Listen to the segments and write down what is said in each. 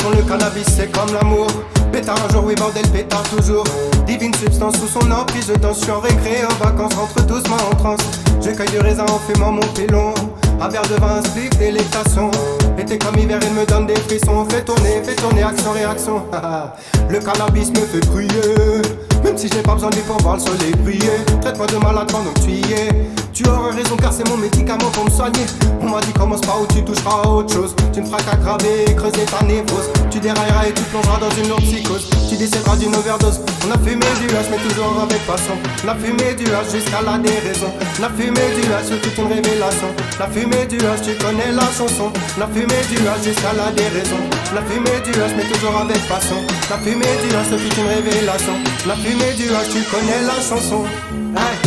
façon le cannabis c'est comme l'amour. Pétard un jour, oui bordel, pétard toujours. Divine substance sous son emprise, je danse, je suis en récré, en vacances, rentre doucement en transe. Je cueille du raisin en fumant mon pilon. Un verre de vin, split, délectation. Été comme hiver, il me donne des frissons. Fais tourner, action, réaction. Le cannabis me fait briller. Même si je n'ai pas besoin de lui pour voir le soleil briller. Traite-moi de malade pendant que tu y es. Tu auras raison car c'est mon médicament pour me soigner. On m'a dit commence pas où tu toucheras à autre chose. Tu ne feras qu'aggraver et creuser ta névrose. Tu dérailleras et tu plongeras dans une lourde psychose. Tu décéderas d'une overdose. On a fumé du hache mais toujours avec passion. On a fumé du hache jusqu'à la déraison. On a fumé du hache, c'est toute une révélation. La fumée du hache, tu connais la chanson. La fumée du hache jusqu'à la déraison. La fumée du hache mais toujours avec passion. La fumée du hache, c'est toute une révélation. La fumée du hache, tu connais la chanson. Hey,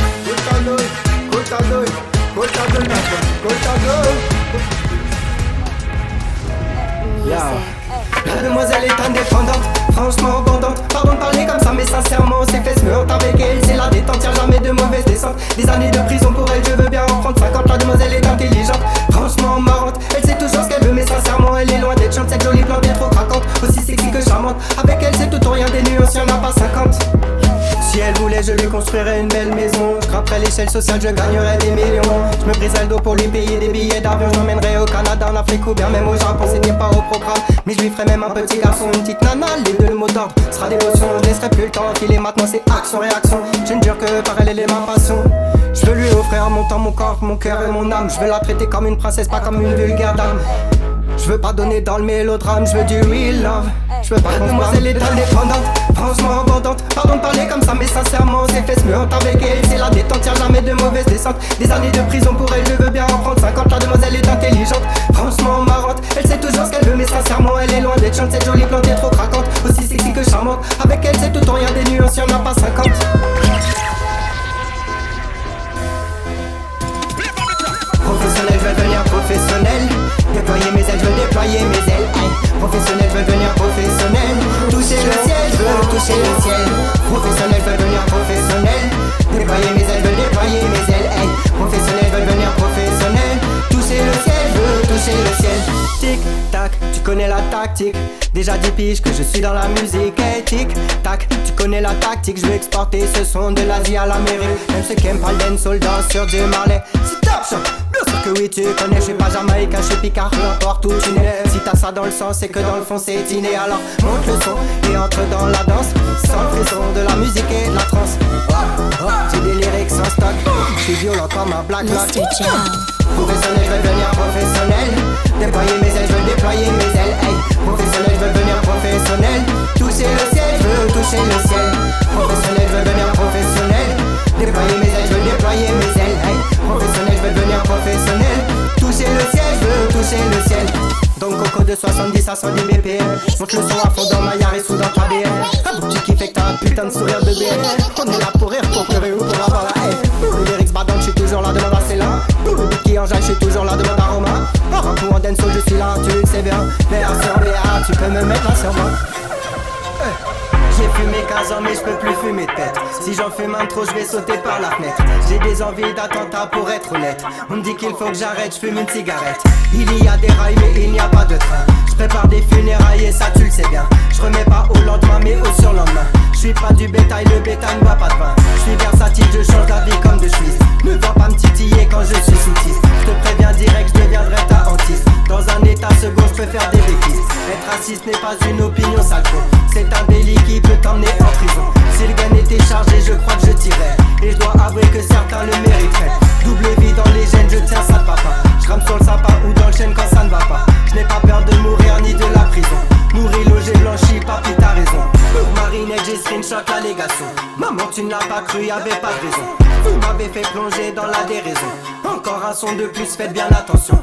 La demoiselle est indépendante, franchement abondante. Pardon de parler comme ça mais sincèrement ses fesses me hantent avec elle. C'est la détente, y'a jamais de mauvaise descente. Des années de prison pour elle, je veux bien en prendre 50. La demoiselle est intelligente, franchement marrante. Elle sait toujours ce qu'elle veut mais sincèrement elle est loin d'être chante. Cette jolie plante est trop craquante, aussi sexy que charmante. Avec elle c'est tout ou rien, des nuances y'en a pas 50. Si elle voulait, je lui construirais une belle maison. Je grimperais l'échelle sociale, je gagnerais des millions. Je me briserais le dos pour lui payer des billets d'avion. Je l'emmènerais au Canada, en Afrique ou bien même au Japon. C'était pas au programme, mais je lui ferais même un petit garçon. Une petite nana, les deux le mot d'ordre sera dévotion. Je laisserai plus le temps filer, maintenant c'est action, réaction. Je ne jure que par elle, elle est ma passion. Je veux lui offrir mon temps, mon corps, mon cœur et mon âme. Je veux la traiter comme une princesse, pas comme une vulgaire dame. Je veux pas donner dans le mélodrame, je veux du real love. Je veux pas qu'on demoiselle est indépendante, franchement abondante. Pardon de parler comme ça mais sincèrement ses fesses me hantent avec elle. C'est la détente, y'a jamais de mauvaise descente. Des années de prison pour elle, je veux bien en prendre 50. La demoiselle est intelligente, franchement marrante. Elle sait toujours ce qu'elle veut mais sincèrement elle est loin d'être chante. Cette jolie plante est trop craquante, aussi sexy que charmante. Avec elle c'est tout ou rien, des nuances, y'en a pas 50. Professionnel, je veux devenir professionnel. Déployer mes ailes, je veux déployer mes ailes. Aïe. Professionnel, je veux devenir professionnel. Toucher le ciel, je veux toucher le ciel. Professionnel, je veux devenir professionnel. Déployer mes ailes, je veux déployer mes ailes. Aïe. Professionnel, je veux devenir professionnel. Toucher le ciel, je veux toucher le ciel. Tic tac, tu connais la tactique. Déjà 10 piges que je suis dans la musique. Hey, tic tac, tu connais la tactique. Je veux exporter ce son de l'Asie à l'Amérique. Même ceux qui aiment pas le dancehall dansent sur du Marley. C'est top ça. Bien sûr que oui tu connais, je suis pas jamaïcain, je suis picard, peu importe où tu nais. Si t'as ça dans le sang, c'est que dans le fond c'est dîner. Alors monte le son et entre dans la danse. Sans le frisson de la musique et de la trance. J'ai des lyrics sans stock, je suis violent comme un black lock. Professionnel, je veux devenir professionnel. Déployer mes ailes, je veux déployer mes ailes. Hey. Professionnel, je veux devenir professionnel. Toucher le ciel, je veux toucher le ciel. Professionnel, je veux devenir professionnel. Déployer mes ailes, je veux déployer mes ailes. Hey. Professionnel, je veux devenir professionnel. Toucher le ciel, je veux toucher le ciel. Donc coco de 70 à 110 BPM. Monte le son à fond dans ma Yaris ou dans ta BM. Un bout qui fait que t'as un putain de sourire de BM. On est là pour rire, pour pleurer ou pour avoir la haine. Pour les lyrics badants, je suis toujours là, demande à Céline. Pour le beat qui enjaille, je suis toujours là, demande à Romain. En rap ou en dancehall, je suis là, tu le sais bien. BA sur BA, tu peux me mettre là sur moi. J'ai fumé 15 ans mais je peux plus fumer de tête. Si j'en fume un trop je vais sauter par la fenêtre. J'ai des envies d'attentat pour être honnête. On me dit qu'il faut que j'arrête, je fume une cigarette. Il y a des rails mais il n'y a pas de train. Je prépare des funérailles et ça tu le sais bien. Je remets pas au lendemain mais au surlendemain. Je suis pas du bétail, le bétail ne boit pas de vin. Je suis versatile, je change la vie comme de Suisse. Ne va pas me titiller quand je suis soutiste. Je te préviens direct, je deviendrai ta hantise. Dans un état second, je peux faire des bêtises. Être raciste n'est pas une opinion sale con. C'est un délit qui peut t'emmener en prison. Si le gun était chargé, je crois que je tirais. Et je dois avouer que certains le mériteraient. Double vie dans les gènes, je tiens ça de papa. Je rame sur le sapin ou dans le chêne quand ça ne va pas. Je n'ai pas peur de mourir ni de la prison. Nourri, logé, blanchi, papi t'as raison. Marinette, j'ai screenshot l'allégation. Maman tu ne l'as pas cru, y'avait pas de raison. Vous m'avez fait plonger dans la déraison. Encore un son de plus, faites bien attention.